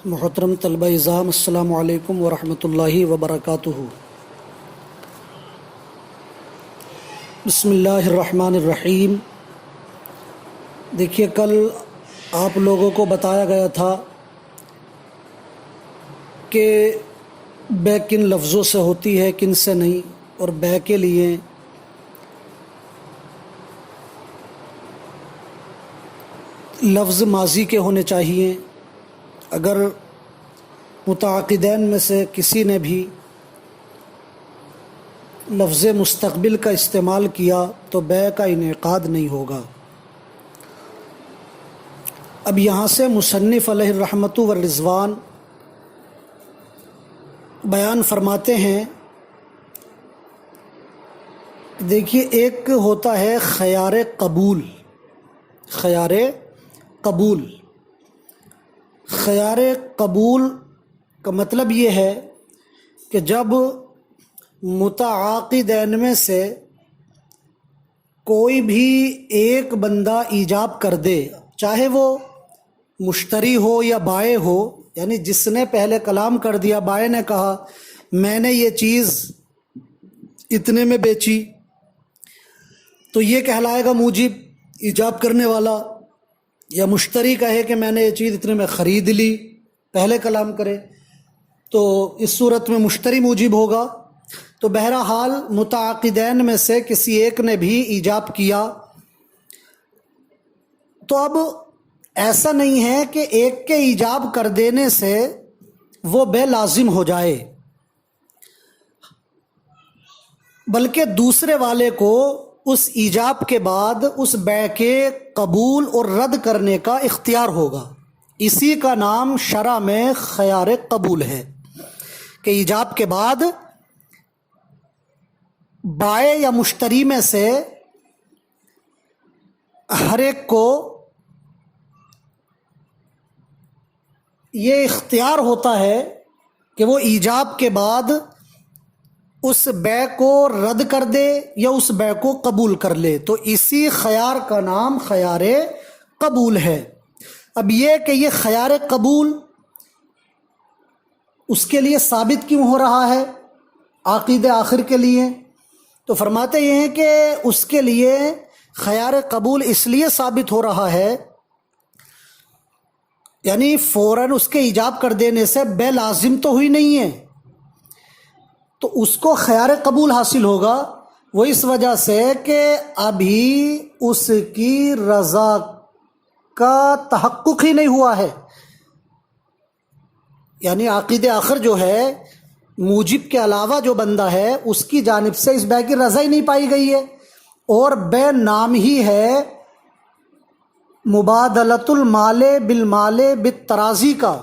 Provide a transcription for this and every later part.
محترم طلبہ نظام، السلام علیکم ورحمۃ اللہ وبرکاتہ۔ بسم اللہ الرحمن الرحیم۔ دیکھیے، کل آپ لوگوں کو بتایا گیا تھا کہ بے کن لفظوں سے ہوتی ہے، کن سے نہیں، اور بے کے لیے لفظ ماضی کے ہونے چاہیے۔ اگر متعاقدین میں سے کسی نے بھی لفظ مستقبل کا استعمال کیا تو بے کا انعقاد نہیں ہوگا۔ اب یہاں سے مصنف علیہ الرحمۃ والرضوان بیان فرماتے ہیں، دیکھیے، ایک ہوتا ہے خیار قبول۔ خیار قبول خیار قبول کا مطلب یہ ہے کہ جب متعاقدین میں سے کوئی بھی ایک بندہ ایجاب کر دے، چاہے وہ مشتری ہو یا بائع ہو، یعنی جس نے پہلے کلام کر دیا، بائع نے کہا میں نے یہ چیز اتنے میں بیچی، تو یہ کہلائے گا موجب، ایجاب کرنے والا، یا مشتری کہے کہ میں نے یہ چیز اتنے میں خرید لی، پہلے کلام کرے، تو اس صورت میں مشتری موجب ہوگا۔ تو بہرحال متعاقدین میں سے کسی ایک نے بھی ایجاب کیا، تو اب ایسا نہیں ہے کہ ایک کے ایجاب کر دینے سے وہ بے لازم ہو جائے، بلکہ دوسرے والے کو اس ایجاب کے بعد اس بے کے قبول اور رد کرنے کا اختیار ہوگا۔ اسی کا نام شرع میں خیار قبول ہے کہ ایجاب کے بعد بائع یا مشتری میں سے ہر ایک کو یہ اختیار ہوتا ہے کہ وہ ایجاب کے بعد اس بے کو رد کر دے یا اس بے کو قبول کر لے، تو اسی خیار کا نام خیار قبول ہے۔ اب یہ کہ یہ خیار قبول اس کے لیے ثابت کیوں ہو رہا ہے عقید آخر کے لیے؟ تو فرماتے یہ ہیں کہ اس کے لیے خیار قبول اس لیے ثابت ہو رہا ہے، یعنی فوراً اس کے ایجاب کر دینے سے بے لازم تو ہوئی نہیں ہے، تو اس کو خیار قبول حاصل ہوگا، وہ اس وجہ سے کہ ابھی اس کی رضا کا تحقق ہی نہیں ہوا ہے۔ یعنی عقید آخر جو ہے، موجب کے علاوہ جو بندہ ہے اس کی جانب سے اس بے کی رضا ہی نہیں پائی گئی ہے، اور بے نام ہی ہے مبادلۃ المال بالمال بالتراضی کا،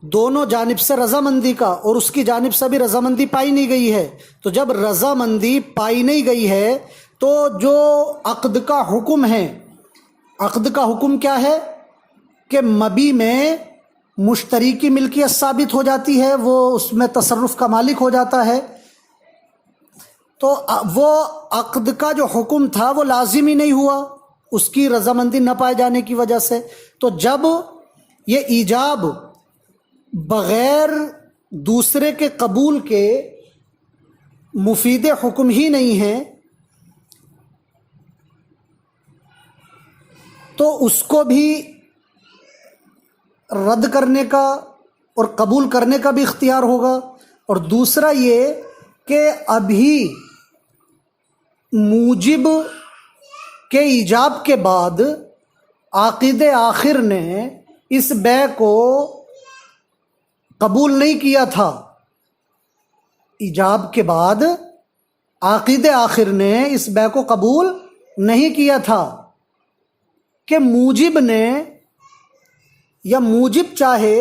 دونوں جانب سے رضامندی کا، اور اس کی جانب سے بھی رضامندی پائی نہیں گئی ہے۔ تو جب رضامندی پائی نہیں گئی ہے تو جو عقد کا حکم ہے، عقد کا حکم کیا ہے کہ مبیع میں مشتری کی ملکیت ثابت ہو جاتی ہے، وہ اس میں تصرف کا مالک ہو جاتا ہے، تو وہ عقد کا جو حکم تھا وہ لازم ہی نہیں ہوا اس کی رضامندی نہ پائے جانے کی وجہ سے۔ تو جب یہ ایجاب بغیر دوسرے کے قبول کے مفید حکم ہی نہیں ہے، تو اس کو بھی رد کرنے کا اور قبول کرنے کا بھی اختیار ہوگا۔ اور دوسرا یہ کہ ابھی موجب کے ایجاب کے بعد عاقد آخر نے اس بے کو قبول نہیں کیا تھا، ایجاب کے بعد عاقد آخر نے اس بے کو قبول نہیں کیا تھا کہ موجب نے، یا موجب چاہے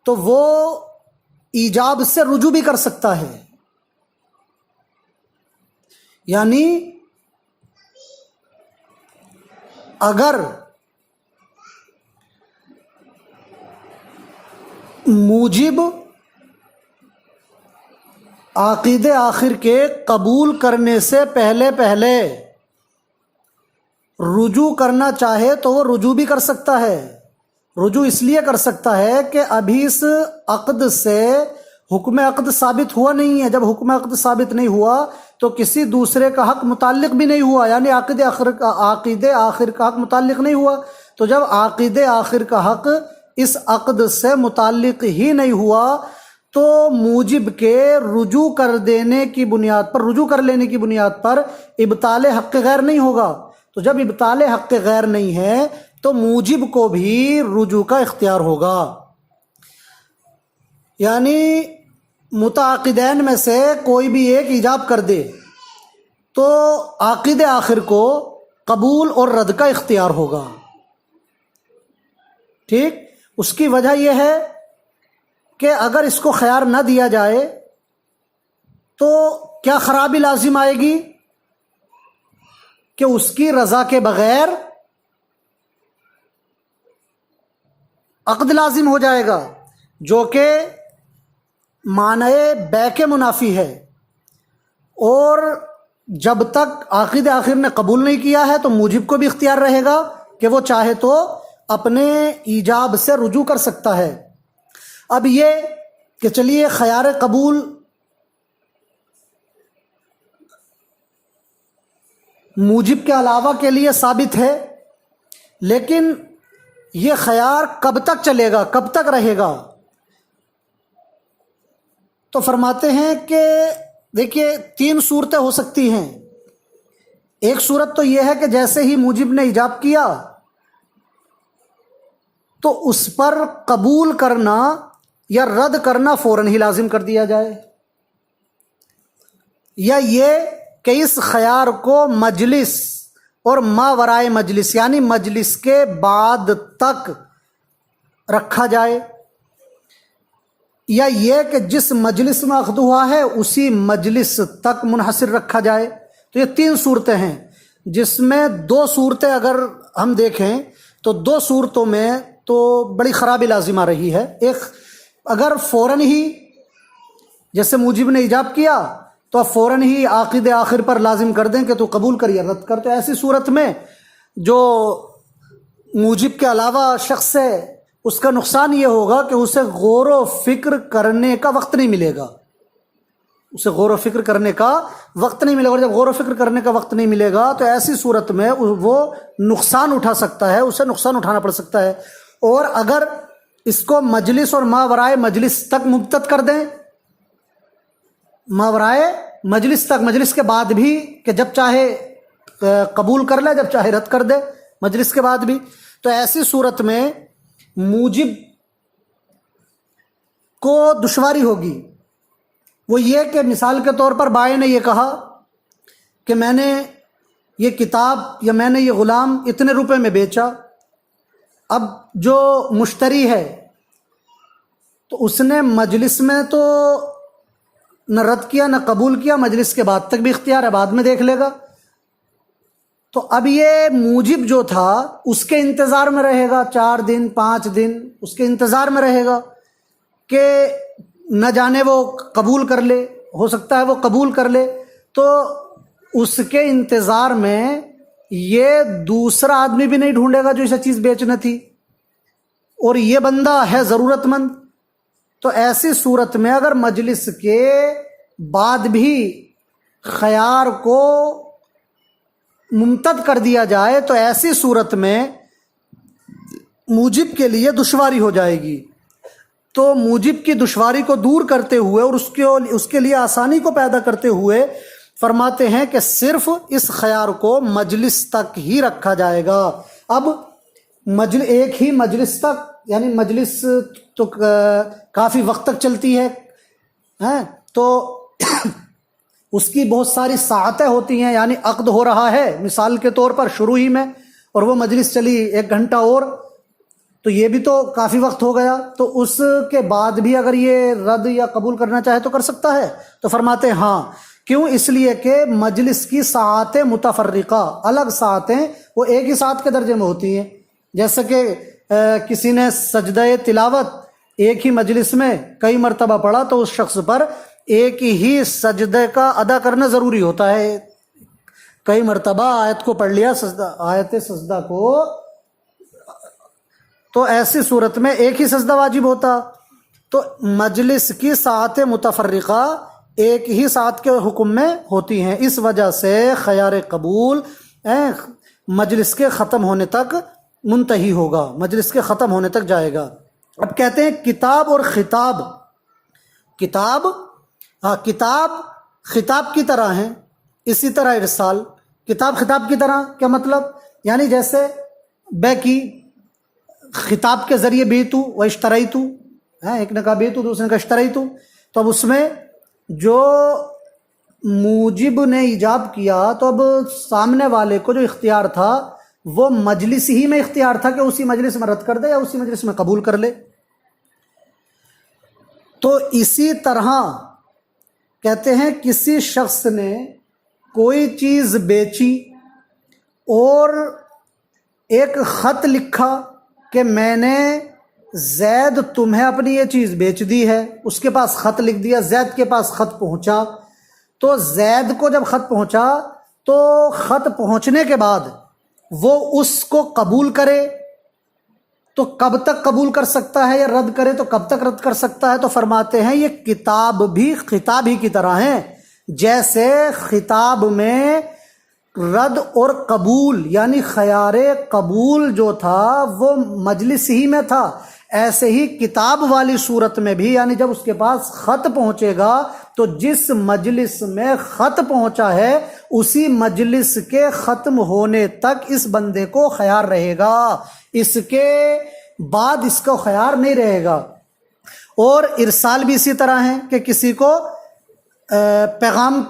تو وہ ایجاب سے رجوع بھی کر سکتا ہے، یعنی اگر موجب عقید آخر کے قبول کرنے سے پہلے رجوع کرنا چاہے تو وہ رجوع بھی کر سکتا ہے، رجوع اس لیے کر سکتا ہے کہ ابھی اس عقد سے حکم عقد ثابت ہوا نہیں ہے. جب حکم عقد ثابت نہیں ہوا تو کسی دوسرے کا حق متعلق بھی نہیں ہوا، یعنی عقد آخر کا حق متعلق نہیں ہوا. تو جب عقد آخر کا حق اس عقد سے متعلق ہی نہیں ہوا تو موجب کے رجوع کر لینے کی بنیاد پر ابطال حق غیر نہیں ہوگا. تو جب ابطال حق غیر نہیں ہے تو موجب کو بھی رجوع کا اختیار ہوگا. یعنی متعاقدین میں سے کوئی بھی ایک ایجاب کر دے تو عاقد آخر کو قبول اور رد کا اختیار ہوگا. ٹھیک، اس کی وجہ یہ ہے کہ اگر اس کو خیار نہ دیا جائے تو کیا خرابی لازم آئے گی کہ اس کی رضا کے بغیر عقد لازم ہو جائے گا، جو کہ معنی بے کے منافی ہے. اور جب تک عاقد آخر نے قبول نہیں کیا ہے تو موجب کو بھی اختیار رہے گا کہ وہ چاہے تو اپنے ایجاب سے رجوع کر سکتا ہے. اب یہ کہ چلیے خیار قبول موجب کے علاوہ کے لیے ثابت ہے، لیکن یہ خیار کب تک چلے گا، کب تک رہے گا؟ تو فرماتے ہیں کہ دیکھیے 3 صورتیں ہو سکتی ہیں. ایک صورت تو یہ ہے کہ جیسے ہی موجب نے ایجاب کیا تو اس پر قبول کرنا یا رد کرنا فوراً ہی لازم کر دیا جائے، یا یہ کہ اس خیار کو مجلس اور ما ورائے مجلس یعنی مجلس کے بعد تک رکھا جائے، یا یہ کہ جس مجلس میں عقد ہوا ہے اسی مجلس تک منحصر رکھا جائے. تو یہ 3 صورتیں ہیں، جس میں 2 صورتیں اگر ہم دیکھیں تو 2 صورتوں میں تو بڑی خرابی لازم آ رہی ہے. ایک اگر فوراً ہی جیسے موجب نے ایجاب کیا تو آپ فوراً ہی عاقد آخر پر لازم کر دیں کہ تو قبول کر یا رد کر. تو ایسی صورت میں جو موجب کے علاوہ شخص ہے اس کا نقصان یہ ہوگا کہ اسے غور و فکر کرنے کا وقت نہیں ملے گا، اور جب غور و فکر کرنے کا وقت نہیں ملے گا تو ایسی صورت میں وہ نقصان اٹھا سکتا ہے، اسے نقصان اٹھانا پڑ سکتا ہے. اور اگر اس کو مجلس اور ماورائے مجلس تک مبتد کر دیں، ماورائے مجلس تک، مجلس کے بعد بھی کہ جب چاہے قبول کر لے جب چاہے رد کر دے، مجلس کے بعد بھی، تو ایسی صورت میں موجب کو دشواری ہوگی. وہ یہ کہ مثال کے طور پر بائیں نے یہ کہا کہ میں نے یہ کتاب یا میں نے یہ غلام اتنے روپے میں بیچا. اب جو مشتری ہے تو اس نے مجلس میں تو نہ رد کیا نہ قبول کیا، مجلس کے بعد تک بھی اختیار ہے، بعد میں دیکھ لے گا. تو اب یہ موجب جو تھا اس کے انتظار میں رہے گا، 4 دن 5 دن اس کے انتظار میں رہے گا کہ نہ جانے وہ قبول کر لے، ہو سکتا ہے وہ قبول کر لے. تو اس کے انتظار میں یہ دوسرا آدمی بھی نہیں ڈھونڈے گا جو اسے چیز بیچنا تھی، اور یہ بندہ ہے ضرورت مند. تو ایسی صورت میں اگر مجلس کے بعد بھی خیار کو ممتد کر دیا جائے تو ایسی صورت میں موجب کے لیے دشواری ہو جائے گی. تو موجب کی دشواری کو دور کرتے ہوئے اور اس کے لیے آسانی کو پیدا کرتے ہوئے فرماتے ہیں کہ صرف اس خیار کو مجلس تک ہی رکھا جائے گا. اب ایک ہی مجلس تک، یعنی مجلس تو کافی وقت تک چلتی ہے تو اس کی بہت ساری ساعتیں ہوتی ہیں. یعنی عقد ہو رہا ہے مثال کے طور پر شروع ہی میں، اور وہ مجلس چلی 1 گھنٹہ اور، تو یہ بھی تو کافی وقت ہو گیا. تو اس کے بعد بھی اگر یہ رد یا قبول کرنا چاہے تو کر سکتا ہے. تو فرماتے ہیں ہاں، کیوں؟ اس لیے کہ مجلس کی ساعتیں متفرقہ، الگ ساعتیں، وہ ایک ہی ساعت کے درجے میں ہوتی ہیں. جیسے کہ کسی نے سجدہ تلاوت ایک ہی مجلس میں کئی مرتبہ پڑھا تو اس شخص پر ایک ہی سجدے کا ادا کرنا ضروری ہوتا ہے. کئی مرتبہ آیت کو پڑھ لیا، آیت سجدہ کو تو ایسی صورت میں ایک ہی سجدہ واجب ہوتا. تو مجلس کی ساعت متفرقہ ایک ہی ساعت کے حکم میں ہوتی ہیں، اس وجہ سے خیار قبول مجلس کے ختم ہونے تک منتہی ہوگا، مجلس کے ختم ہونے تک جائے گا. اب کہتے ہیں کتاب اور خطاب. کتاب خطاب کی طرح ہیں، اسی طرح ارسال کتاب خطاب کی طرح. کیا مطلب؟ یعنی جیسے بے کی خطاب کے ذریعے بیتو و اشتریتو، ایک نے کہا بیتو دوسرے نے کہا اشتریتو، تو اب اس میں جو موجب نے ایجاب کیا تو اب سامنے والے کو جو اختیار تھا وہ مجلس ہی میں اختیار تھا کہ اسی مجلس میں رد کر دے یا اسی مجلس میں قبول کر لے. تو اسی طرح کہتے ہیں کسی شخص نے کوئی چیز بیچی اور ایک خط لکھا کہ میں نے زید تمہیں اپنی یہ چیز بیچ دی ہے، اس کے پاس خط لکھ دیا، زید کے پاس خط پہنچا. تو زید کو جب خط پہنچا تو خط پہنچنے کے بعد وہ اس کو قبول کرے تو کب تک قبول کر سکتا ہے، یا رد کرے تو کب تک رد کر سکتا ہے. تو فرماتے ہیں یہ کتاب بھی خطاب ہی کی طرح ہیں. جیسے خطاب میں رد اور قبول یعنی خیار قبول جو تھا وہ مجلس ہی میں تھا، ایسے ہی کتاب والی صورت میں بھی، یعنی جب اس کے پاس خط پہنچے گا تو جس مجلس میں خط پہنچا ہے اسی مجلس کے ختم ہونے تک اس بندے کو خیار رہے گا، اس کے بعد اس کو خیار نہیں رہے گا. اور ارسال بھی اسی طرح ہے کہ کسی کو پیغام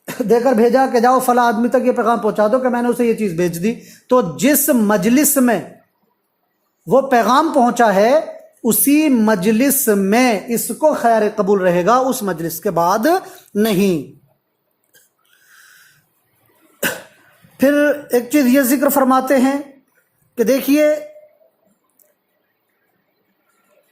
دے کر بھیجا کہ جاؤ فلاں آدمی تک یہ پیغام پہنچا دو کہ میں نے اسے یہ چیز بھیج دی. تو جس مجلس میں وہ پیغام پہنچا ہے اسی مجلس میں اس کو خیار قبول رہے گا، اس مجلس کے بعد نہیں. پھر ایک چیز یہ ذکر فرماتے ہیں کہ دیکھیے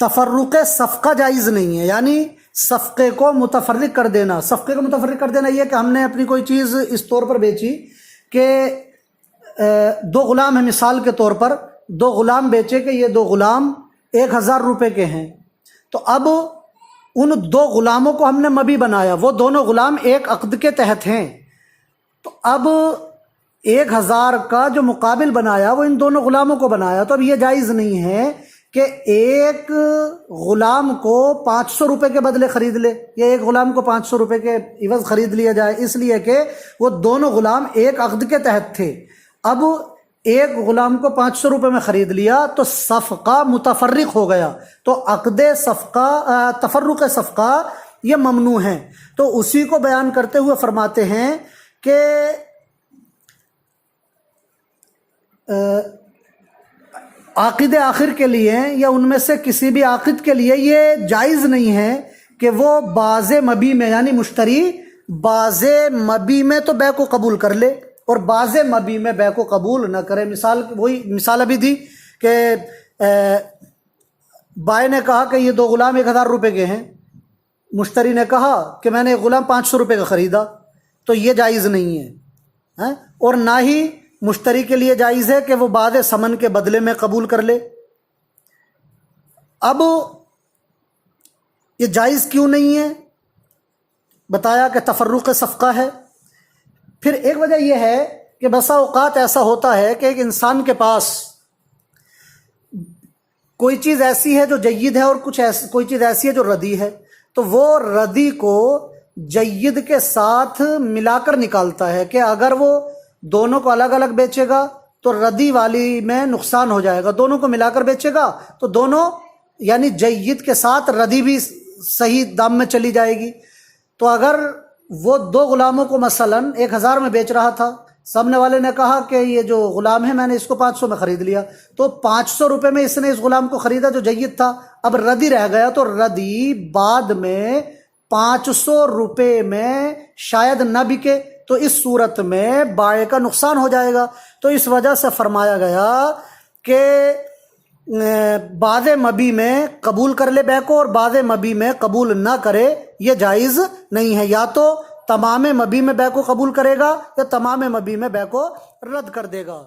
تفرق صفقہ جائز نہیں ہے، یعنی صفقے کو متفرق کر دینا. صفقے کو متفرق کر دینا یہ کہ ہم نے اپنی کوئی چیز اس طور پر بیچی کہ دو غلام ہیں، مثال کے طور پر دو غلام بیچے کہ یہ دو غلام 1000 روپے کے ہیں. تو اب ان دو غلاموں کو ہم نے مبی بنایا، وہ دونوں غلام ایک عقد کے تحت ہیں. تو اب 1000 کا جو مقابل بنایا وہ ان دونوں غلاموں کو بنایا. تو اب یہ جائز نہیں ہے کہ ایک غلام کو 500 روپے کے بدلے خرید لے، یا ایک غلام کو 500 روپے کے عوض خرید لیا جائے، اس لیے کہ وہ دونوں غلام ایک عقد کے تحت تھے. اب ایک غلام کو 500 روپے میں خرید لیا تو صفقہ متفرق ہو گیا، تو عقد صفقہ تفرق صفقہ یہ ممنوع ہے. تو اسی کو بیان کرتے ہوئے فرماتے ہیں کہ عاقد آخر کے لیے یا ان میں سے کسی بھی عاقد کے لیے یہ جائز نہیں ہے کہ وہ بعض مبی میں، یعنی مشتری بعض مبی میں تو بے کو قبول کر لے اور بعض مبی میں بے کو قبول نہ کرے. وہی مثال ابھی دی کہ بائے نے کہا کہ یہ دو غلام 1000 روپے کے ہیں، مشتری نے کہا کہ میں نے ایک غلام 500 روپے کا خریدا، تو یہ جائز نہیں ہے. اور نہ ہی مشتری کے لیے جائز ہے کہ وہ بعد ثمن کے بدلے میں قبول کر لے. اب یہ جائز کیوں نہیں ہے؟ بتایا کہ تفرق صفقہ ہے. پھر ایک وجہ یہ ہے کہ بسا اوقات ایسا ہوتا ہے کہ ایک انسان کے پاس کوئی چیز ایسی ہے جو جید ہے اور کوئی چیز ایسی ہے جو ردی ہے، تو وہ ردی کو جید کے ساتھ ملا کر نکالتا ہے کہ اگر وہ دونوں کو الگ الگ بیچے گا تو ردی والی میں نقصان ہو جائے گا، دونوں کو ملا کر بیچے گا تو دونوں یعنی جید کے ساتھ ردی بھی صحیح دام میں چلی جائے گی. تو اگر وہ دو غلاموں کو مثلا 1000 میں بیچ رہا تھا، سامنے والے نے کہا کہ یہ جو غلام ہے میں نے اس کو 500 میں خرید لیا، تو 500 روپے میں اس نے اس غلام کو خریدا جو جید تھا، اب ردی رہ گیا تو ردی بعد میں 500 روپے میں شاید نہ بکے، تو اس صورت میں بائع کا نقصان ہو جائے گا. تو اس وجہ سے فرمایا گیا کہ بعض مبی میں قبول کر لے بے کو اور بعض مبی میں قبول نہ کرے، یہ جائز نہیں ہے. یا تو تمام مبی میں بے کو قبول کرے گا یا تمام مبی میں بے کو رد کر دے گا.